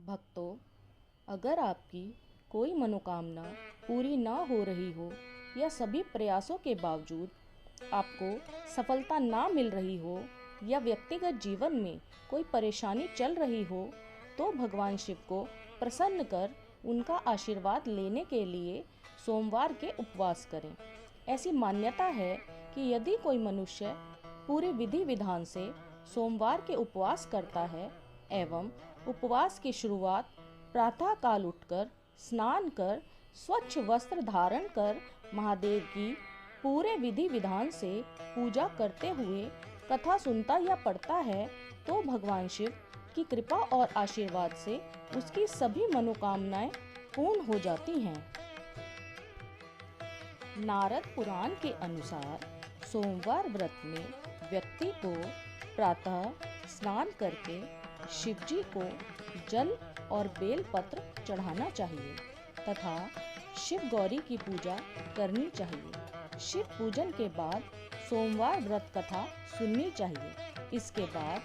भक्तों, अगर आपकी कोई मनोकामना पूरी ना हो रही हो या सभी प्रयासों के बावजूद आपको सफलता ना मिल रही हो या व्यक्तिगत जीवन में कोई परेशानी चल रही हो, तो भगवान शिव को प्रसन्न कर उनका आशीर्वाद लेने के लिए सोमवार के उपवास करें। ऐसी मान्यता है कि यदि कोई मनुष्य पूरे विधि विधान से सोमवार के उपवास करता है एवं उपवास की शुरुआत प्रातः काल उठकर स्नान कर स्वच्छ वस्त्र धारण कर महादेव की पूरे विधि विधान से पूजा करते हुए कथा सुनता या पढ़ता है, तो भगवान शिव की कृपा और आशीर्वाद से उसकी सभी मनोकामनाएं पूर्ण हो जाती हैं। नारद पुराण के अनुसार सोमवार व्रत में व्यक्ति को प्रातः स्नान करके शिवजी को जल और बेल पत्र चढ़ाना चाहिए तथा शिव गौरी की पूजा करनी चाहिए। शिव पूजन के बाद सोमवार व्रत कथा सुननी चाहिए। इसके बाद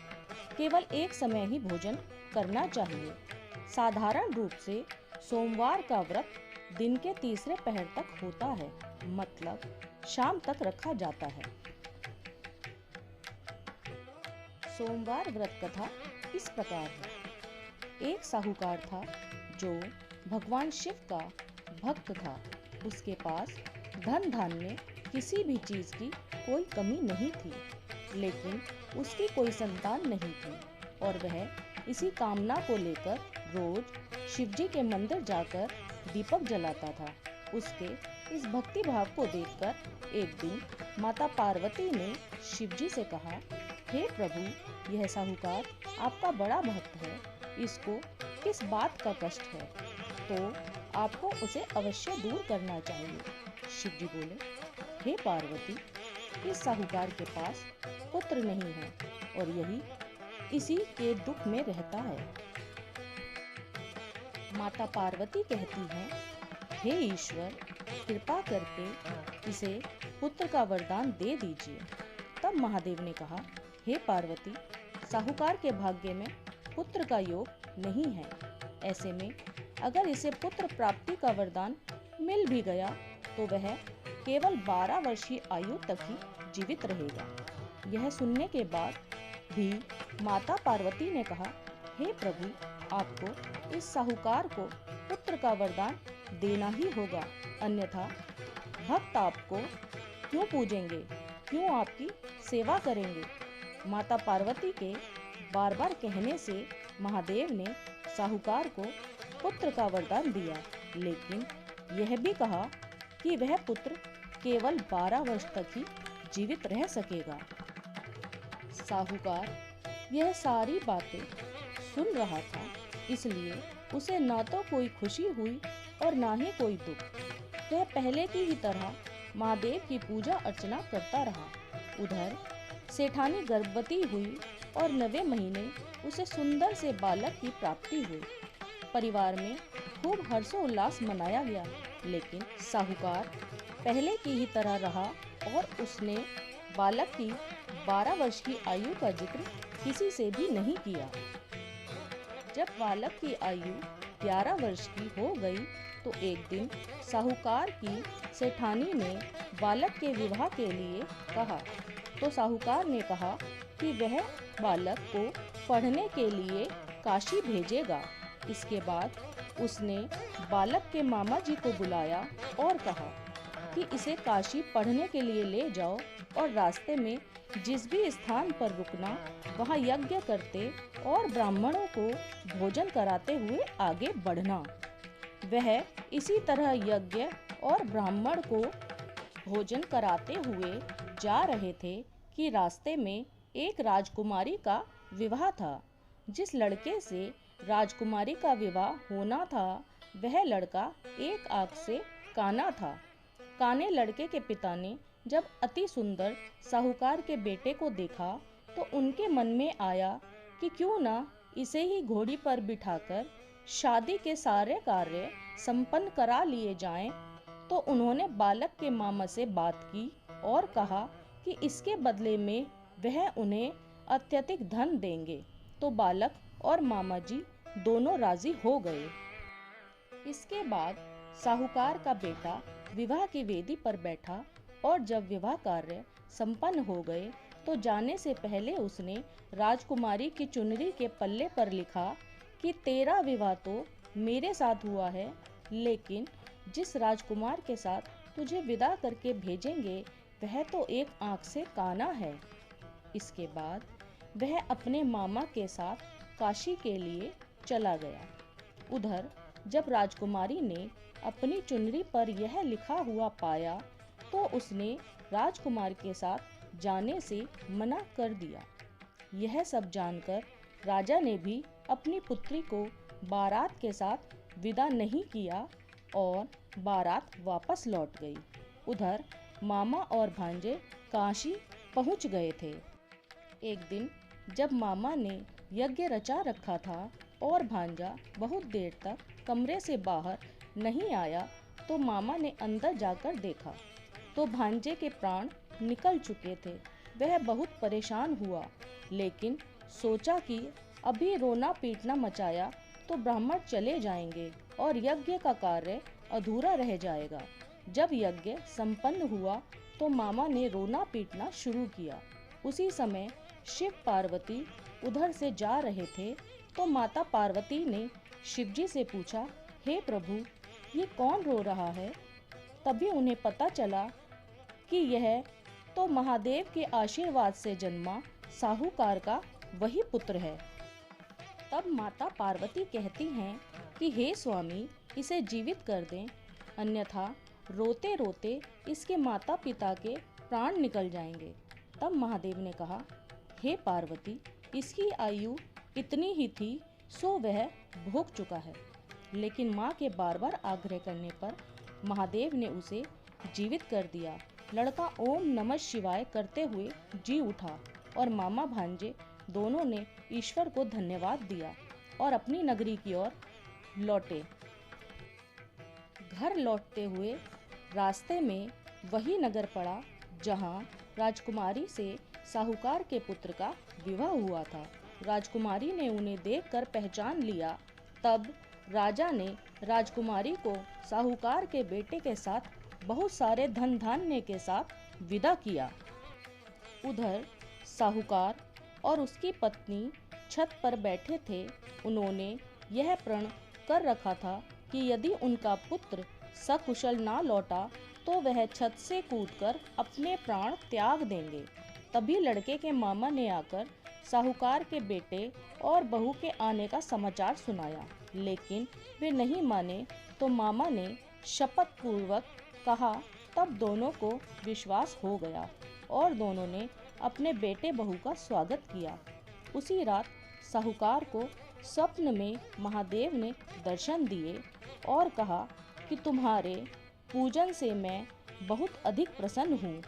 केवल एक समय ही भोजन करना चाहिए। साधारण रूप से सोमवार का व्रत दिन के तीसरे पहर तक होता है, मतलब शाम तक रखा जाता है। सोमवार व्रत कथा इस प्रकार है। एक साहूकार था जो भगवान शिव का भक्त था। उसके पास धन धान्य किसी भी चीज की कोई कमी नहीं थी, लेकिन उसकी कोई संतान नहीं थी और वह इसी कामना को लेकर रोज शिवजी के मंदिर जाकर दीपक जलाता था। उसके इस भक्ति भाव को देखकर एक दिन माता पार्वती ने शिवजी से कहा, हे प्रभु, यह साहूकार आपका बड़ा भक्त है, इसको किस बात का कष्ट है, तो आपको उसे अवश्य दूर करना चाहिए। शिवजी बोले, हे पार्वती, इस साहूकार के पास पुत्र नहीं है और यही इसी के दुख में रहता है। माता पार्वती कहती हैं, हे ईश्वर, कृपा करके इसे पुत्र का वरदान दे दीजिए। तब महादेव ने कहा, हे पार्वती, साहूकार के भाग्य में पुत्र का योग नहीं है। ऐसे में अगर इसे पुत्र प्राप्ति का वरदान मिल भी गया तो वह केवल 12 वर्षीय आयु तक ही जीवित रहेगा। यह सुनने के बाद भी माता पार्वती ने कहा, हे प्रभु, आपको इस साहूकार को पुत्र का वरदान देना ही होगा, अन्यथा भक्त आपको क्यों पूजेंगे, क्यों आपकी सेवा करेंगे। माता पार्वती के बार बार कहने से महादेव ने साहूकार को पुत्र का वरदान दिया, लेकिन यह भी कहा कि वह पुत्र केवल 12 वर्ष तक ही जीवित रह सकेगा। साहूकार यह सारी बातें सुन रहा था, इसलिए उसे ना तो कोई खुशी हुई और ना ही कोई दुख। वह पहले की ही तरह महादेव की पूजा अर्चना करता रहा। उधर सेठानी गर्भवती हुई और 9वें महीने उसे सुंदर से बालक की प्राप्ति हुई। परिवार में खूब हर्षोल्लास मनाया गया, लेकिन साहूकार पहले की ही तरह रहा और उसने बालक की 12 वर्ष की आयु का जिक्र किसी से भी नहीं किया। जब बालक की आयु 11 वर्ष की हो गई तो एक दिन साहूकार की सेठानी ने बालक के विवाह के लिए कहा, तो साहूकार ने कहा कि वह बालक को पढ़ने के लिए काशी भेजेगा। इसके बाद उसने बालक के मामा जी को बुलाया और कहा कि इसे काशी पढ़ने के लिए ले जाओ और रास्ते में जिस भी स्थान पर रुकना, वहाँ यज्ञ करते और ब्राह्मणों को भोजन कराते हुए आगे बढ़ना। वह इसी तरह यज्ञ और ब्राह्मण को भोजन कराते हुए जा रहे थे कि रास्ते में एक राजकुमारी का विवाह था। जिस लड़के से राजकुमारी का विवाह होना था, वह लड़का एक आंख से काना था। काने लड़के के पिता ने जब अति सुंदर साहूकार के बेटे को देखा तो उनके मन में आया कि क्यों ना इसे ही घोड़ी पर बिठाकर शादी के सारे कार्य संपन्न करा लिए जाएं। तो उन्होंने बालक के मामा से बात की और कहा कि इसके बदले में वह उन्हें अत्यधिक धन देंगे। तो बालक और मामा जी दोनों राजी हो गए। इसके बाद साहूकार का बेटा विवाह की वेदी पर बैठा और जब विवाह कार्य संपन्न हो गए तो जाने से पहले उसने राजकुमारी की चुनरी के पल्ले पर लिखा कि तेरा विवाह तो मेरे साथ हुआ है, लेकिन जिस राजकुमार के साथ तुझे विदा करके भेजेंगे वह तो एक आंख से काना है। इसके बाद वह अपने मामा के साथ काशी के लिए चला गया। उधर जब राजकुमारी ने अपनी चुनरी पर यह लिखा हुआ पाया तो उसने राजकुमार के साथ जाने से मना कर दिया। यह सब जानकर राजा ने भी अपनी पुत्री को बारात के साथ विदा नहीं किया और बारात वापस लौट गई। उधर मामा और भांजे काशी पहुंच गए थे। एक दिन जब मामा ने यज्ञ रचा रखा था और भांजा बहुत देर तक कमरे से बाहर नहीं आया तो मामा ने अंदर जाकर देखा तो भांजे के प्राण निकल चुके थे। वह बहुत परेशान हुआ, लेकिन सोचा कि अभी रोना पीटना मचाया तो ब्राह्मण चले जाएंगे और यज्ञ का कार्य अधूरा रह जाएगा। जब यज्ञ संपन्न हुआ तो मामा ने रोना पीटना शुरू किया। उसी समय शिव पार्वती उधर से जा रहे थे तो माता पार्वती ने शिवजी से पूछा, हे प्रभु, ये कौन रो रहा है? तभी उन्हें पता चला कि यह तो महादेव के आशीर्वाद से जन्मा साहूकार का वही पुत्र है। तब माता पार्वती कहती हैं कि हे स्वामी, इसे जीवित कर दें, अन्यथा रोते रोते इसके माता पिता के प्राण निकल जाएंगे। तब महादेव ने कहा, हे पार्वती, इसकी आयु इतनी ही थी सो वह भोग चुका है। लेकिन माँ के बार बार आग्रह करने पर महादेव ने उसे जीवित कर दिया। लड़का ओम नमः शिवाय करते हुए जी उठा और मामा भांजे दोनों ने ईश्वर को धन्यवाद दिया और अपनी नगरी की ओर लौटे। घर लौटते हुए रास्ते में वही नगर पड़ा जहाँ राजकुमारी से साहूकार के पुत्र का विवाह हुआ था। राजकुमारी ने उन्हें देखकर पहचान लिया। तब राजा ने राजकुमारी को साहूकार के बेटे के साथ बहुत सारे धन धान्य के साथ विदा किया। उधर साहूकार और उसकी पत्नी छत पर बैठे थे। उन्होंने यह प्रण कर रखा था कि यदि उनका पुत्र सकुशल ना लौटा तो वह छत से कूदकर अपने प्राण त्याग देंगे। तभी लड़के के मामा ने आकर साहूकार के बेटे और बहू के आने का समाचार सुनाया, लेकिन वे नहीं माने तो मामा ने शपथ पूर्वक कहा। तब दोनों को विश्वास हो गया और दोनों ने अपने बेटे बहू का स्वागत किया। उसी रात साहूकार को स्वप्न में महादेव ने दर्शन दिए और कहा कि तुम्हारे पूजन से मैं बहुत अधिक प्रसन्न हूँ।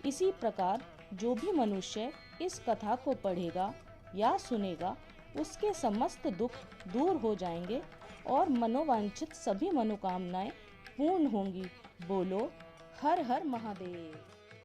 इसी प्रकार जो भी मनुष्य इस कथा को पढ़ेगा या सुनेगा उसके समस्त दुख दूर हो जाएंगे और मनोवांछित सभी मनोकामनाएं पूर्ण होंगी। बोलो हर हर महादेव।